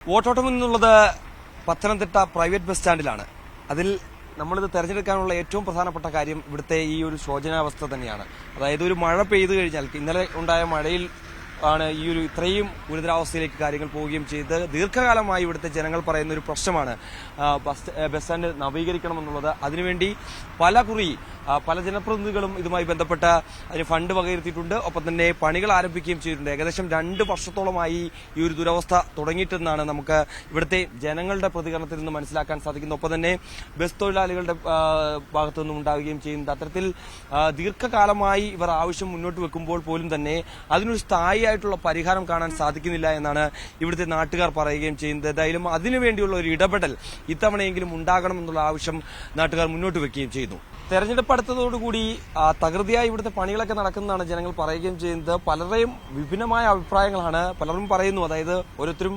വോട്ടോട്ടം എന്നുള്ളത് Pathanamthitta private bus സ്റ്റാൻഡിലാണ്. അതിൽ നമ്മളിത് തെരഞ്ഞെടുക്കാനുള്ള ഏറ്റവും പ്രധാനപ്പെട്ട കാര്യം ഇവിടുത്തെ ഈ ഒരു ശോചനാവസ്ഥ തന്നെയാണ്. അതായത് ഒരു മഴ പെയ്തു കഴിഞ്ഞാൽ, ഇന്നലെ ഉണ്ടായ മഴയിൽ ആണ് ഈ ഒരു ഇത്രയും ഗുരുതരാവസ്ഥയിലേക്ക് കാര്യങ്ങൾ പോവുകയും ചെയ്ത് ദീർഘകാലമായി ഇവിടുത്തെ ജനങ്ങൾ പറയുന്ന ഒരു പ്രശ്നമാണ് ബസ് സ്റ്റാൻഡ് നവീകരിക്കണമെന്നുള്ളത്. അതിനുവേണ്ടി പല ജനപ്രതിനിധികളും ഇതുമായി ബന്ധപ്പെട്ട അതിന് ഫണ്ട് വകയിരുത്തിയിട്ടുണ്ട്. ഒപ്പം തന്നെ പണികൾ ആരംഭിക്കുകയും ചെയ്തിട്ടുണ്ട്. ഏകദേശം 2 വർഷത്തോളമായി ഈ ഒരു ദുരവസ്ഥ തുടങ്ങിയിട്ടെന്നാണ് നമുക്ക് ഇവിടുത്തെ ജനങ്ങളുടെ പ്രതികരണത്തിൽ നിന്ന് മനസ്സിലാക്കാൻ സാധിക്കുന്നത്. ഒപ്പം തന്നെ ബസ് തൊഴിലാളികളുടെ ഭാഗത്തു നിന്നും ഉണ്ടാവുകയും ചെയ്യുന്നത്. അത്തരത്തിൽ ദീർഘകാലമായി ഇവർ ആവശ്യം മുന്നോട്ട് വെക്കുമ്പോൾ പോലും തന്നെ അതിനൊരു സ്ഥായിയായിട്ടുള്ള പരിഹാരം കാണാൻ സാധിക്കുന്നില്ല എന്നാണ് ഇവിടുത്തെ നാട്ടുകാർ പറയുകയും ചെയ്യുന്നത്. ഏതായാലും അതിനുവേണ്ടിയുള്ള ഒരു ഇടപെടൽ ഇത്തവണയെങ്കിലും ഉണ്ടാകണമെന്നുള്ള ആവശ്യം നാട്ടുകാർ മുന്നോട്ട് വെക്കുകയും ചെയ്യുന്നു. തെരഞ്ഞെടുപ്പ് അടുത്തതോടുകൂടി തകൃതിയായി ഇവിടുത്തെ പണികളൊക്കെ നടക്കുന്നതാണ് ജനങ്ങൾ പറയുകയും ചെയ്യുന്നത്. പലരെയും വിഭിന്നമായ അഭിപ്രായങ്ങളാണ് പലരും പറയുന്നു. അതായത് ഓരോരുത്തരും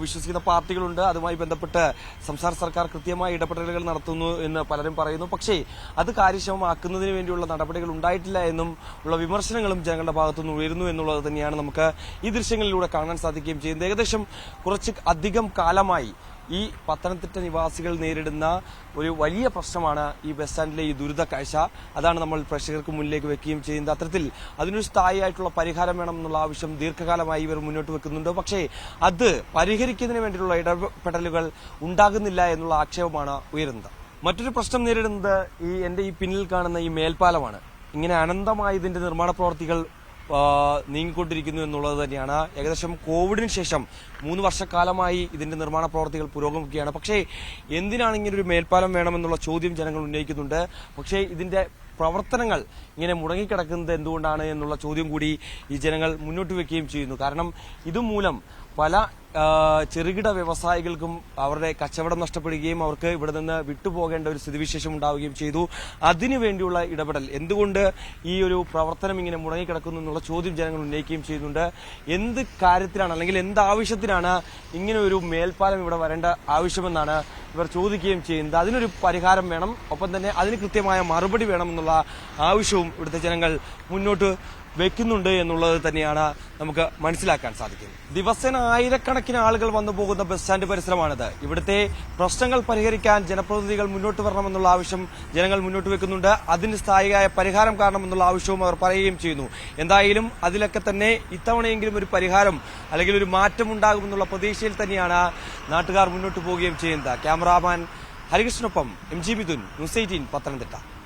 വിശ്വസിക്കുന്ന പാർട്ടികളുണ്ട്. അതുമായി ബന്ധപ്പെട്ട് സംസ്ഥാന സർക്കാർ കൃത്യമായ ഇടപെടലുകൾ നടത്തുന്നു എന്ന് പലരും പറയുന്നു. പക്ഷേ അത് കാര്യക്ഷമമാക്കുന്നതിന് വേണ്ടിയുള്ള നടപടികൾ ഉണ്ടായിട്ടില്ല എന്നും ഉള്ള വിമർശനങ്ങളും ജനങ്ങളുടെ ഭാഗത്തുനിന്ന് ഉയരുന്നു എന്നുള്ളത് തന്നെയാണ് നമുക്ക് ഈ ദൃശ്യങ്ങളിലൂടെ കാണാൻ സാധിക്കുകയും ചെയ്യുന്നത്. ഏകദേശം കുറച്ച് അധികം കാലമായി ഈ പത്തനംതിട്ട നിവാസികൾ നേരിടുന്ന ഒരു വലിയ പ്രശ്നമാണ് ഈ ബസ് സ്റ്റാൻഡിലെ ഈ ദുരിത കാഴ്ച. അതാണ് നമ്മൾ പ്രേക്ഷകർക്ക് മുന്നിലേക്ക് വെക്കുകയും ചെയ്യുന്നത്. അത്തരത്തിൽ അതിനൊരു സ്ഥായിയായിട്ടുള്ള പരിഹാരം വേണമെന്നുള്ള ആവശ്യം ദീർഘകാലമായി ഇവർ മുന്നോട്ട് വെക്കുന്നുണ്ട്. പക്ഷേ അത് പരിഹരിക്കുന്നതിന് വേണ്ടിയുള്ള ഇടപെടലുകൾ ഉണ്ടാകുന്നില്ല എന്നുള്ള ആക്ഷേപമാണ് ഉയരുന്നത്. മറ്റൊരു പ്രശ്നം നേരിടുന്നത് എന്റെ ഈ പിന്നിൽ കാണുന്ന ഈ മേൽപ്പാലമാണ്. ഇങ്ങനെ അനന്തമായി ഇതിന്റെ നിർമ്മാണ പ്രവർത്തികൾ നീങ്ങിക്കൊണ്ടിരിക്കുന്നു എന്നുള്ളത് തന്നെയാണ്. ഏകദേശം കോവിഡിന് ശേഷം 3 വർഷക്കാലമായി ഇതിന്റെ നിർമ്മാണ പ്രവർത്തികൾ പുരോഗമിക്കുകയാണ്. പക്ഷേ എന്തിനാണ് ഇങ്ങനൊരു മേൽപ്പാലം വേണമെന്നുള്ള ചോദ്യം ജനങ്ങൾ ഉന്നയിക്കുന്നുണ്ട്. പക്ഷേ ഇതിന്റെ പ്രവർത്തനങ്ങൾ ഇങ്ങനെ മുടങ്ങിക്കിടക്കുന്നത് എന്തുകൊണ്ടാണ് എന്നുള്ള ചോദ്യം കൂടി ഈ ജനങ്ങൾ മുന്നോട്ട് വെക്കുകയും ചെയ്യുന്നു. കാരണം ഇതുമൂലം പല ചെറുകിട വ്യവസായികൾക്കും അവരുടെ കച്ചവടം നഷ്ടപ്പെടുകയും അവർക്ക് ഇവിടെ നിന്ന് വിട്ടുപോകേണ്ട ഒരു സ്ഥിതിവിശേഷം ഉണ്ടാവുകയും ചെയ്തു. അതിനുവേണ്ടിയുള്ള ഇടപെടൽ എന്തുകൊണ്ട് ഈ ഒരു പ്രവർത്തനം ഇങ്ങനെ മുടങ്ങിക്കിടക്കുന്നു എന്നുള്ള ചോദ്യം ജനങ്ങൾ ഉന്നയിക്കുകയും ചെയ്യുന്നുണ്ട്. എന്ത് കാര്യത്തിലാണ് അല്ലെങ്കിൽ എന്ത് ആവശ്യത്തിനാണ് ഇങ്ങനെ ഒരു മേൽപ്പാലം ഇവിടെ വരേണ്ട ആവശ്യമെന്നാണ് ഇവർ ചോദിക്കുകയും ചെയ്യുന്നത്. അതിനൊരു പരിഹാരം വേണം. ഒപ്പം തന്നെ അതിന് കൃത്യമായ മറുപടി വേണമെന്നുള്ള ആവശ്യവും ഇവിടുത്തെ ജനങ്ങൾ മുന്നോട്ട് വെക്കുന്നുണ്ട് എന്നുള്ളത് തന്നെയാണ് നമുക്ക് മനസ്സിലാക്കാൻ സാധിക്കുന്നത്. ദിവസേന ആയിരക്കണക്കിന് ആളുകൾ വന്നു പോകുന്ന ബസ് സ്റ്റാൻഡ് പരിസരമാണിത്. ഇവിടുത്തെ പ്രശ്നങ്ങൾ പരിഹരിക്കാൻ ജനപ്രതിനിധികൾ മുന്നോട്ട് വരണമെന്നുള്ള ആവശ്യം ജനങ്ങൾ മുന്നോട്ട് വെക്കുന്നുണ്ട്. അതിന് സ്ഥായിയായ പരിഹാരം കാണണമെന്നുള്ള ആവശ്യവും അവർ പറയുകയും ചെയ്യുന്നു. എന്തായാലും അതിലൊക്കെ തന്നെ ഇത്തവണയെങ്കിലും ഒരു പരിഹാരം അല്ലെങ്കിൽ ഒരു മാറ്റം ഉണ്ടാകുമെന്നുള്ള പ്രതീക്ഷയിൽ തന്നെയാണ് നാട്ടുകാർ മുന്നോട്ട് പോവുകയും ചെയ്യുന്നത്. ക്യാമറാമാൻ ഹരികൃഷ്ണനൊപ്പം MG മിഥുൻ, ന്യൂസ് 18 പത്തനംതിട്ട.